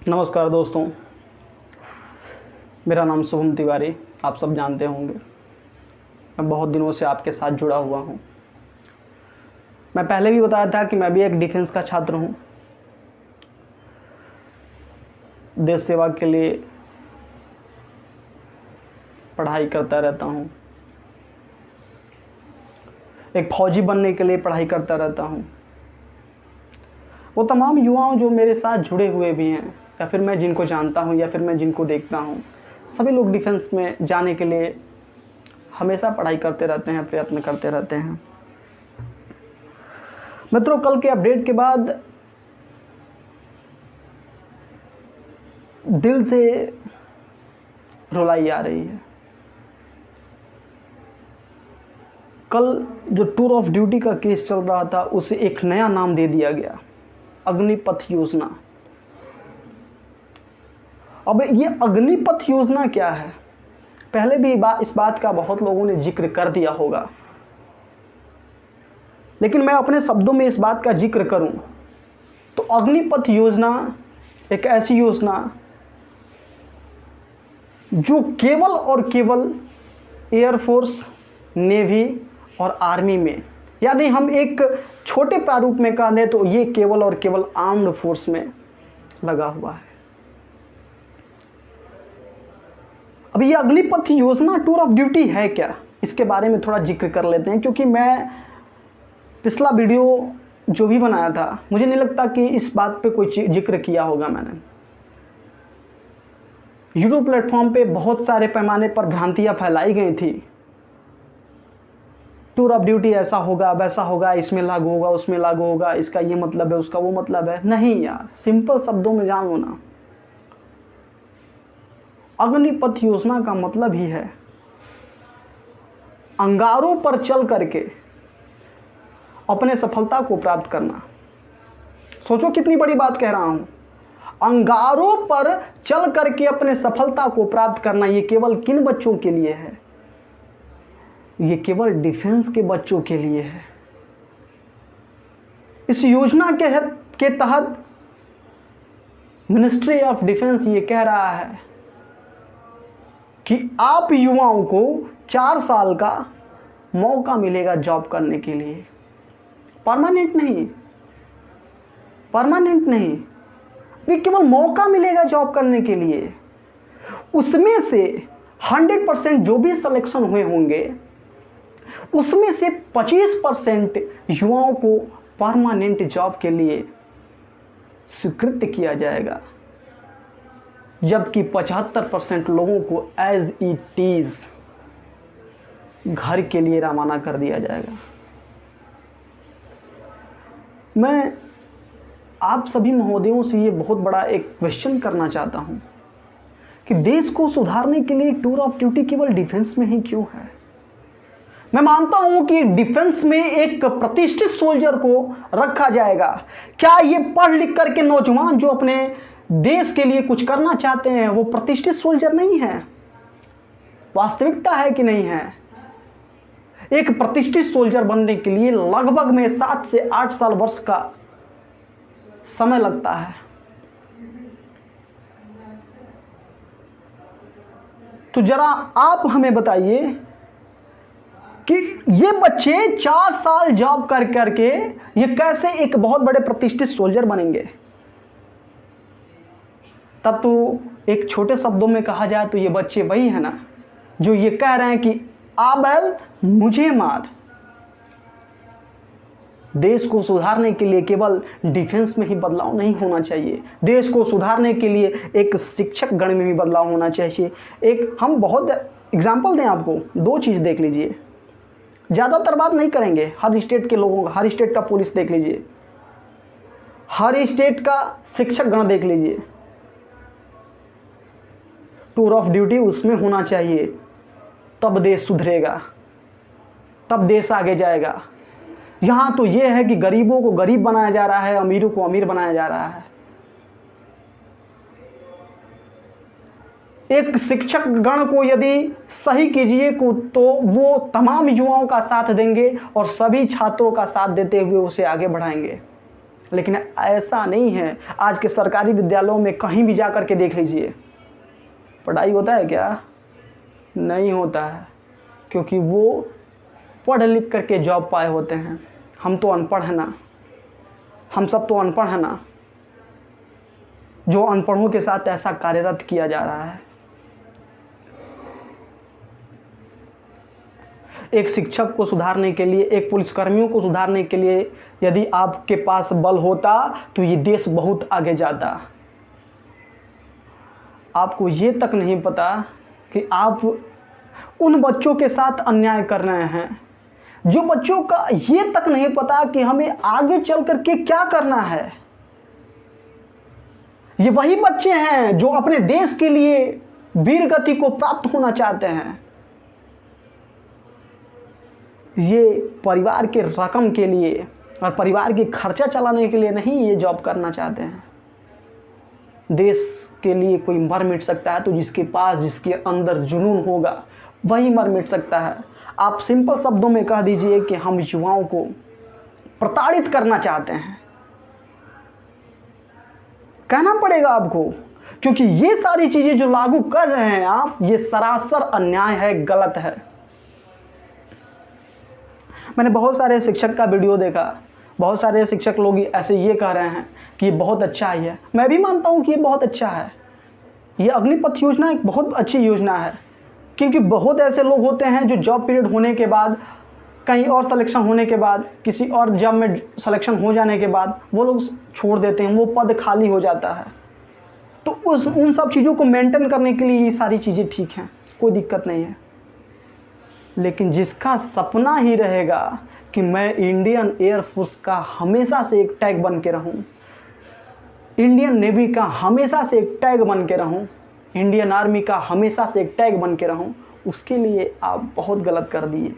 नमस्कार दोस्तों, मेरा नाम शुभम तिवारी, आप सब जानते होंगे। मैं बहुत दिनों से आपके साथ जुड़ा हुआ हूँ। मैं पहले भी बताया था कि मैं भी एक डिफेंस का छात्र हूँ। देश सेवा के लिए पढ़ाई करता रहता हूँ। एक फौजी बनने के लिए पढ़ाई करता रहता हूँ। वो तमाम युवाओं जो मेरे साथ जुड़े हुए भी हैं, या फिर मैं जिनको जानता हूँ या फिर मैं जिनको देखता हूँ, सभी लोग डिफेंस में जाने के लिए हमेशा पढ़ाई करते रहते हैं, प्रयत्न करते रहते हैं। मित्रों, कल के अपडेट के बाद दिल से रुलाई आ रही है। कल जो टूर ऑफ ड्यूटी का केस चल रहा था, उसे एक नया नाम दे दिया गया, अग्निपथ योजना। अब ये अग्निपथ योजना क्या है? पहले भी इस बात का बहुत लोगों ने जिक्र कर दिया होगा, लेकिन मैं अपने शब्दों में इस बात का जिक्र करूं तो अग्निपथ योजना एक ऐसी योजना जो केवल और केवल एयरफोर्स, नेवी और आर्मी में, यानी हम एक छोटे प्रारूप में कह दें तो ये केवल और केवल आर्म्ड फोर्स में लगा हुआ है। अब ये अग्निपथ योजना टूर ऑफ ड्यूटी है क्या, इसके बारे में थोड़ा जिक्र कर लेते हैं, क्योंकि मैं पिछला वीडियो जो भी बनाया था, मुझे नहीं लगता कि इस बात पे कोई जिक्र किया होगा मैंने। यूट्यूब प्लेटफॉर्म पे बहुत सारे पैमाने पर भ्रांतियां फैलाई गई थी। टूर ऑफ ड्यूटी ऐसा होगा, वैसा होगा, इसमें लागू होगा, उसमें लागू होगा, इसका ये मतलब है, उसका वो मतलब है। नहीं यार, सिंपल शब्दों में जान लो ना, अग्निपथ योजना का मतलब ही है अंगारों पर चल करके अपने सफलता को प्राप्त करना। सोचो कितनी बड़ी बात कह रहा हूं। अंगारों पर चल करके अपने सफलता को प्राप्त करना, ये केवल किन बच्चों के लिए है? ये केवल डिफेंस के बच्चों के लिए है। इस योजना के तहत मिनिस्ट्री ऑफ डिफेंस ये कह रहा है कि आप युवाओं को 4 साल का मौका मिलेगा जॉब करने के लिए। परमानेंट नहीं, ये केवल मौका मिलेगा जॉब करने के लिए। उसमें से 100% जो भी सिलेक्शन हुए होंगे, उसमें से 25% युवाओं को परमानेंट जॉब के लिए स्वीकृत किया जाएगा, जबकि 75% लोगों को एज इट इज घर के लिए रवाना कर दिया जाएगा। मैं आप सभी महोदयों से ये बहुत बड़ा एक क्वेश्चन करना चाहता हूं कि देश को सुधारने के लिए टूर ऑफ ड्यूटी केवल डिफेंस में ही क्यों है? मैं मानता हूं कि डिफेंस में एक प्रतिष्ठित सोल्जर को रखा जाएगा। क्या ये पढ़ लिख करके नौजवान जो अपने देश के लिए कुछ करना चाहते हैं, वो प्रतिष्ठित सोल्जर नहीं है? वास्तविकता है कि नहीं है? एक प्रतिष्ठित सोल्जर बनने के लिए लगभग में 7 से 8 साल वर्ष का समय लगता है। तो जरा आप हमें बताइए कि ये बच्चे 4 साल जॉब कर करके ये कैसे एक बहुत बड़े प्रतिष्ठित सोल्जर बनेंगे? तब तो एक छोटे शब्दों में कहा जाए तो ये बच्चे वही है ना जो ये कह रहे हैं कि आ बैल मुझे मार। देश को सुधारने के लिए केवल डिफेंस में ही बदलाव नहीं होना चाहिए। देश को सुधारने के लिए एक शिक्षक गण में भी बदलाव होना चाहिए। एक हम बहुत एग्जाम्पल दें आपको, 2 चीज़ देख लीजिए, ज़्यादातर बात नहीं करेंगे। हर स्टेट के लोगों का, हर स्टेट का पुलिस देख लीजिए, हर स्टेट का शिक्षक गण देख लीजिए। टूर ऑफ ड्यूटी उसमें होना चाहिए, तब देश सुधरेगा, तब देश आगे जाएगा। यहां तो यह है कि गरीबों को गरीब बनाया जा रहा है, अमीरों को अमीर बनाया जा रहा है। एक शिक्षक गण को यदि सही कीजिए तो वो तमाम युवाओं का साथ देंगे और सभी छात्रों का साथ देते हुए उसे आगे बढ़ाएंगे। लेकिन ऐसा नहीं है। आज के सरकारी विद्यालयों में कहीं भी जा कर के देख लीजिए, पढ़ाई होता है क्या? नहीं होता है, क्योंकि वो पढ़ लिख करके जॉब पाए होते हैं। हम तो अनपढ़ हैं ना, हम सब तो अनपढ़ हैं ना, जो अनपढ़ों के साथ ऐसा कार्यरत किया जा रहा है। एक शिक्षक को सुधारने के लिए, एक पुलिसकर्मियों को सुधारने के लिए यदि आपके पास बल होता तो ये देश बहुत आगे जाता। आपको ये तक नहीं पता कि आप उन बच्चों के साथ अन्याय कर रहे हैं, जो बच्चों का ये तक नहीं पता कि हमें आगे चल करके क्या करना है। ये वही बच्चे हैं जो अपने देश के लिए वीर गति को प्राप्त होना चाहते हैं। ये परिवार के रकम के लिए और परिवार की खर्चा चलाने के लिए नहीं ये जॉब करना चाहते हैं। देश के लिए कोई मर मिट सकता है तो जिसके पास, जिसके अंदर जुनून होगा वही मर मिट सकता है। आप सिंपल शब्दों में कह दीजिए कि हम युवाओं को प्रताड़ित करना चाहते हैं, कहना पड़ेगा आपको, क्योंकि ये सारी चीजें जो लागू कर रहे हैं आप, ये सरासर अन्याय है, गलत है। मैंने बहुत सारे शिक्षक का वीडियो देखा, बहुत सारे शिक्षक लोग ऐसे ये कह रहे हैं कि ये बहुत अच्छा है। मैं भी मानता हूँ कि ये बहुत अच्छा है। ये अग्निपथ योजना एक बहुत अच्छी योजना है, क्योंकि बहुत ऐसे लोग होते हैं जो जॉब पीरियड होने के बाद, कहीं और सिलेक्शन होने के बाद, किसी और जॉब में सिलेक्शन हो जाने के बाद वो लोग छोड़ देते हैं, वो पद खाली हो जाता है। तो उन सब चीज़ों को मेंटेन करने के लिए ये सारी चीज़ें ठीक हैं, कोई दिक्कत नहीं है। लेकिन जिसका सपना ही रहेगा कि मैं इंडियन एयरफोर्स का हमेशा से एक टैग बन के रहूं, इंडियन नेवी का हमेशा से एक टैग बन के रहूं, इंडियन आर्मी का हमेशा से एक टैग बन के रहूं, उसके लिए आप बहुत गलत कर दिए।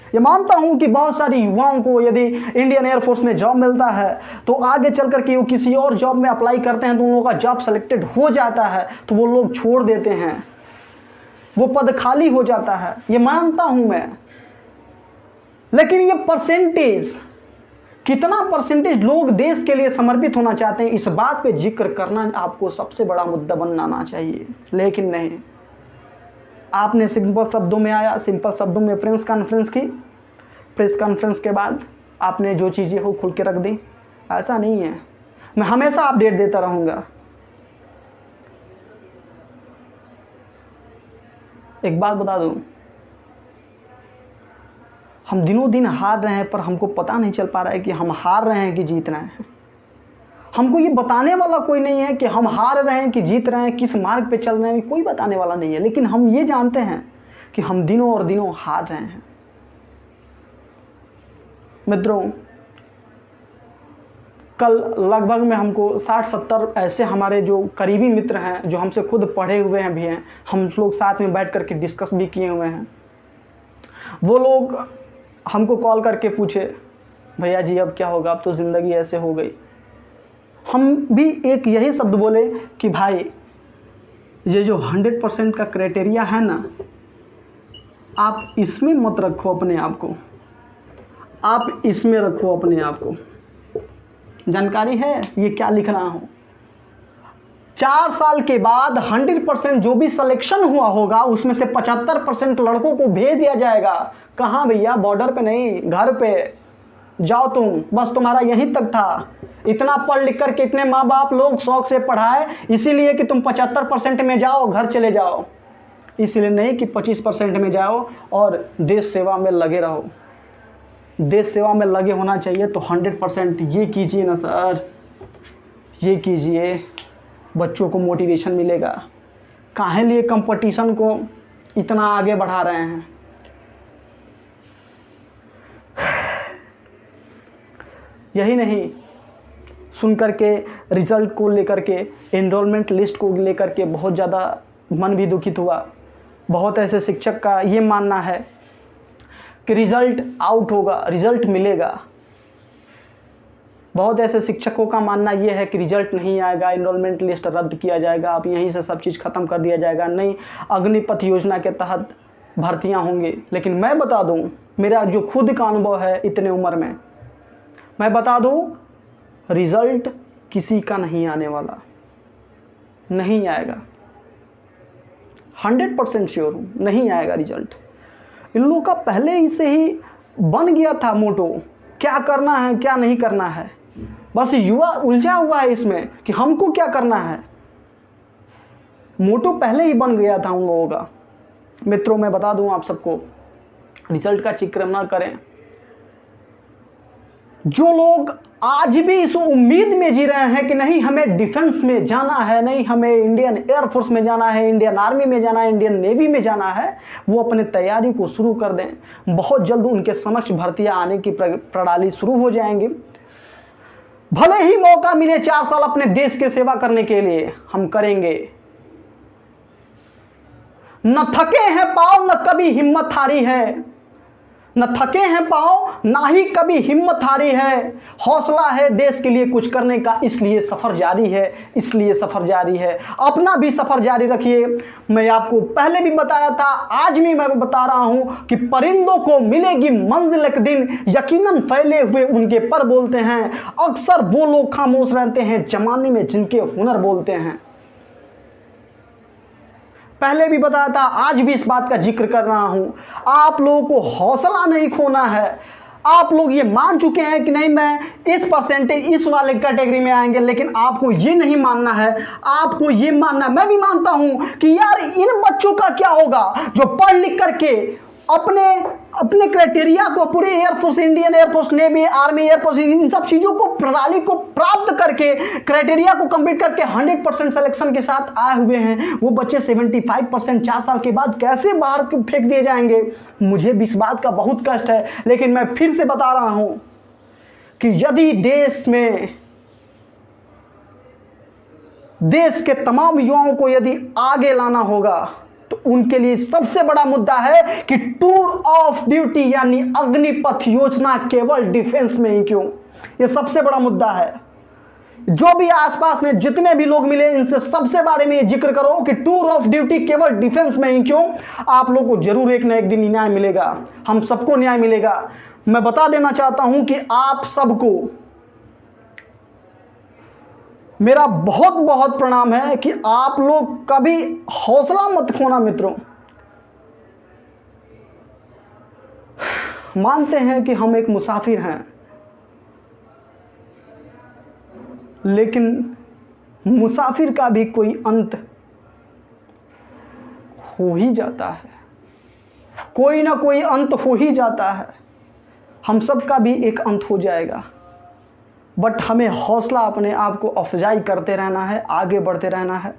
ये मानता हूं कि बहुत सारे युवाओं को यदि इंडियन एयरफोर्स में जॉब मिलता है तो आगे चल करके वो किसी और जॉब में अप्लाई करते हैं तो उन लोगों का जॉब सेलेक्टेड हो जाता है तो वो लोग छोड़ देते हैं, वो पद खाली हो जाता है, ये मानता हूं मैं। लेकिन ये परसेंटेज, कितना परसेंटेज लोग देश के लिए समर्पित होना चाहते हैं, इस बात पे जिक्र करना आपको सबसे बड़ा मुद्दा बनाना चाहिए। लेकिन नहीं, आपने सिंपल शब्दों में आया, सिंपल शब्दों में प्रेस कॉन्फ्रेंस की, प्रेस कॉन्फ्रेंस के बाद आपने जो चीज़ें हो खुल के रख दी। ऐसा नहीं है, मैं हमेशा अपडेट देता रहूँगा। एक बात बता दूं, हम दिनों दिन हार रहे हैं पर हमको पता नहीं चल पा रहा है कि हम हार रहे हैं कि जीत रहे हैं। हमको ये बताने वाला कोई नहीं है कि हम हार रहे हैं कि जीत रहे हैं, किस मार्ग पे चल रहे हैं, कोई बताने वाला नहीं है। लेकिन हम ये जानते हैं कि हम दिनों और दिनों हार रहे हैं। मित्रों, कल लगभग में हमको 60-70 ऐसे हमारे जो करीबी मित्र हैं, जो हमसे खुद पढ़े हुए हैं भी हैं, हम लोग साथ में बैठ करके डिस्कस भी किए हुए हैं, वो लोग हमको कॉल करके पूछे, भैया जी अब क्या होगा, अब तो ज़िंदगी ऐसे हो गई। हम भी एक यही शब्द बोले कि भाई ये जो 100% का क्राइटेरिया है ना, आप इसमें मत रखो अपने आप को, आप इसमें रखो अपने आप को। जानकारी है ये क्या लिख रहा हूँ? 4 साल के बाद 100% जो भी सिलेक्शन हुआ होगा उसमें से 75% लड़कों को भेज दिया जाएगा। कहाँ भैया? बॉर्डर पे नहीं, घर पे जाओ तुम, बस तुम्हारा यहीं तक था। इतना पढ़ लिख कर के इतने माँ बाप लोग शौक से पढ़ाए इसीलिए कि तुम 75% में जाओ, घर चले जाओ, इसलिए नहीं कि 25% में जाओ और देश सेवा में लगे रहो। देश सेवा में लगे होना चाहिए तो 100% ये कीजिए ना सर, ये कीजिए, बच्चों को मोटिवेशन मिलेगा। काहे लिए कंपटीशन को इतना आगे बढ़ा रहे हैं? यही नहीं, सुन कर के रिज़ल्ट को लेकर के, एनरोलमेंट लिस्ट को लेकर के बहुत ज़्यादा मन भी दुखित हुआ। बहुत ऐसे शिक्षक का ये मानना है कि रिज़ल्ट आउट होगा, रिज़ल्ट मिलेगा। बहुत ऐसे शिक्षकों का मानना ये है कि रिज़ल्ट नहीं आएगा, एनरोलमेंट लिस्ट रद्द किया जाएगा, अब यहीं से सब चीज़ ख़त्म कर दिया जाएगा, नहीं अग्निपथ योजना के तहत भर्तियां होंगी। लेकिन मैं बता दूं, मेरा जो खुद का अनुभव है इतने उम्र में, मैं बता दूं रिजल्ट किसी का नहीं आने वाला, नहीं आएगा। 100% श्योर हूँ, नहीं आएगा रिजल्ट। इन लोगों का पहले ही से ही बन गया था मोटो, क्या करना है क्या नहीं करना है। बस युवा उलझा हुआ है इसमें कि हमको क्या करना है। मोटो पहले ही बन गया था उन लोगों का। मित्रों, मैं बता दूं आप सबको, रिजल्ट का जिक्र ना करें। जो लोग आज भी इस उम्मीद में जी रहे हैं कि नहीं हमें डिफेंस में जाना है, नहीं हमें इंडियन एयरफोर्स में जाना है, इंडियन आर्मी में जाना है, इंडियन नेवी में जाना है, वो अपने तैयारी को शुरू कर दें। बहुत जल्द उनके समक्ष भर्तियां आने की प्रणाली शुरू हो जाएंगी। भले ही मौका मिले 4 साल अपने देश की सेवा करने के लिए, हम करेंगे। न थके हैं पाँव न कभी हिम्मत हारी है, न थके हैं पाँव ना ही कभी हिम्मत हारी है। हौसला है देश के लिए कुछ करने का, इसलिए सफ़र जारी है, इसलिए सफ़र जारी है। अपना भी सफ़र जारी रखिए। मैं आपको पहले भी बताया था, आज भी मैं बता रहा हूं कि परिंदों को मिलेगी मंजिल एक दिन, यकीनन फैले हुए उनके पर बोलते हैं। अक्सर वो लोग खामोश रहते हैं जमाने में जिनके हुनर बोलते हैं। पहले भी बताया था, आज भी इस बात का जिक्र कर रहा हूं। आप लोगों को हौसला नहीं खोना है। आप लोग ये मान चुके हैं कि नहीं मैं इस परसेंटेज इस वाले कैटेगरी में आएंगे, लेकिन आपको ये नहीं मानना है। आपको ये मानना, मैं भी मानता हूं कि यार इन बच्चों का क्या होगा जो पढ़ लिख करके अपने क्राइटेरिया को, पूरे air force, Indian air force, navy, army, air force, इन सब चीज़ों को, प्रणाली को प्राप्त करके, क्राइटेरिया को कंप्लीट करके 100% सिलेक्शन के साथ आए हुए हैं। वो बच्चे 75% 4 साल के बाद कैसे बाहर फेंक दिए जाएंगे। मुझे भी इस बात का बहुत कष्ट है, लेकिन मैं फिर से बता रहा हूं कि यदि देश के तमाम युवाओं को यदि आगे लाना होगा तो उनके लिए सबसे बड़ा मुद्दा है कि टूर ऑफ ड्यूटी यानी अग्निपथ योजना केवल डिफेंस में ही क्यों। यह सबसे बड़ा मुद्दा है। जो भी आसपास में जितने भी लोग मिले, इनसे सबसे बारे में ये जिक्र करो कि टूर ऑफ ड्यूटी केवल डिफेंस में ही क्यों। आप लोग को जरूर एक ना एक दिन न्याय मिलेगा, हम सबको न्याय मिलेगा। मैं बता देना चाहता हूं कि आप सबको मेरा बहुत बहुत प्रणाम है कि आप लोग कभी हौसला मत खोना। मित्रों, मानते हैं कि हम एक मुसाफिर हैं, लेकिन मुसाफिर का भी कोई अंत हो ही जाता है, कोई ना कोई अंत हो ही जाता है। हम सब का भी एक अंत हो जाएगा, बट हमें हौसला अपने आप को अफजाई करते रहना है, आगे बढ़ते रहना है।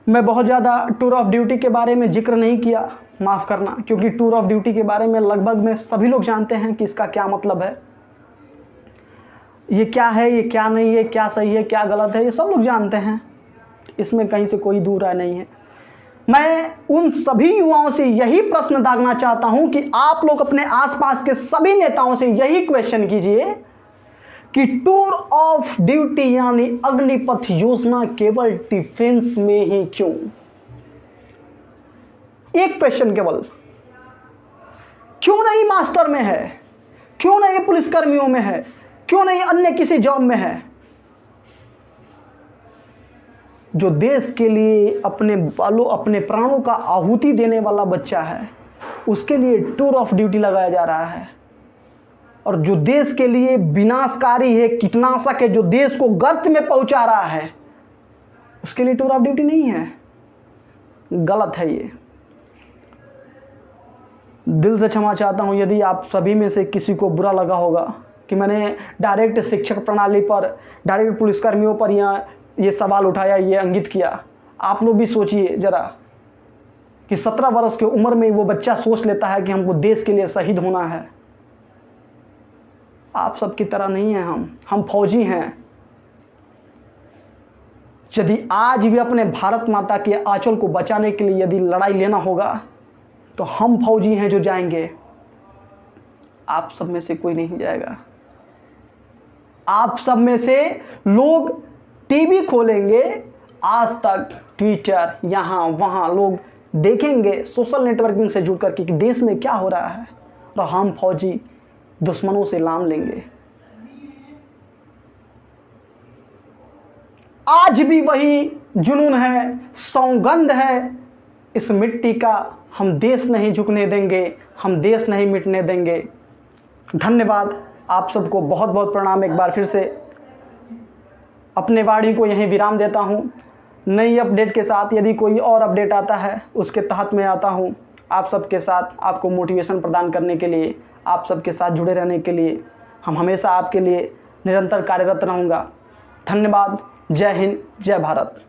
मैं बहुत ज़्यादा टूर ऑफ ड्यूटी के बारे में जिक्र नहीं किया, माफ़ करना, क्योंकि टूर ऑफ ड्यूटी के बारे में लगभग में सभी लोग जानते हैं कि इसका क्या मतलब है, ये क्या है, ये क्या नहीं है, क्या सही है, क्या गलत है, ये सब लोग जानते हैं। इसमें कहीं से कोई दूर राय नहीं है। मैं उन सभी युवाओं से यही प्रश्न दागना चाहता हूं कि आप लोग अपने आसपास के सभी नेताओं से यही क्वेश्चन कीजिए कि टूर ऑफ ड्यूटी यानी अग्निपथ योजना केवल डिफेंस में ही क्यों। एक क्वेश्चन केवल, क्यों नहीं मास्टर में है, क्यों नहीं पुलिसकर्मियों में है, क्यों नहीं अन्य किसी जॉब में है। जो देश के लिए अपने प्राणों का आहुति देने वाला बच्चा है, उसके लिए टूर ऑफ ड्यूटी लगाया जा रहा है। और जो देश के लिए विनाशकारी है, कीटनाशक है, जो देश को गर्त में पहुंचा रहा है, उसके लिए टूर ऑफ ड्यूटी नहीं है। गलत है ये। दिल से क्षमा चाहता हूं यदि आप सभी में से किसी को बुरा लगा होगा कि मैंने डायरेक्ट शिक्षक प्रणाली पर, डायरेक्ट पुलिसकर्मियों पर ये सवाल उठाया, ये इंगित किया। आप लोग भी सोचिए जरा कि 17 वर्ष की उम्र में वो बच्चा सोच लेता है कि हमको देश के लिए शहीद होना है। आप सब की तरह नहीं है, हम फौजी हैं। यदि आज भी अपने भारत माता के आंचल को बचाने के लिए यदि लड़ाई लेना होगा तो हम फौजी हैं जो जाएंगे। आप सब में से कोई नहीं जाएगा। आप सब में से लोग टीवी खोलेंगे, आज तक, ट्विटर, यहाँ वहाँ लोग देखेंगे सोशल नेटवर्किंग से जुड़ करके कि देश में क्या हो रहा है, और हम फौजी दुश्मनों से लाम लेंगे। आज भी वही जुनून है, सौगंध है इस मिट्टी का, हम देश नहीं झुकने देंगे, हम देश नहीं मिटने देंगे। धन्यवाद, आप सबको बहुत बहुत प्रणाम। एक बार फिर से अपने वाणी को यहीं विराम देता हूँ। नई अपडेट के साथ यदि कोई और अपडेट आता है उसके तहत मैं आता हूँ आप सबके साथ, आपको मोटिवेशन प्रदान करने के लिए, आप सबके साथ जुड़े रहने के लिए। हम हमेशा आपके लिए निरंतर कार्यरत रहूँगा। धन्यवाद। जय हिंद, जय भारत।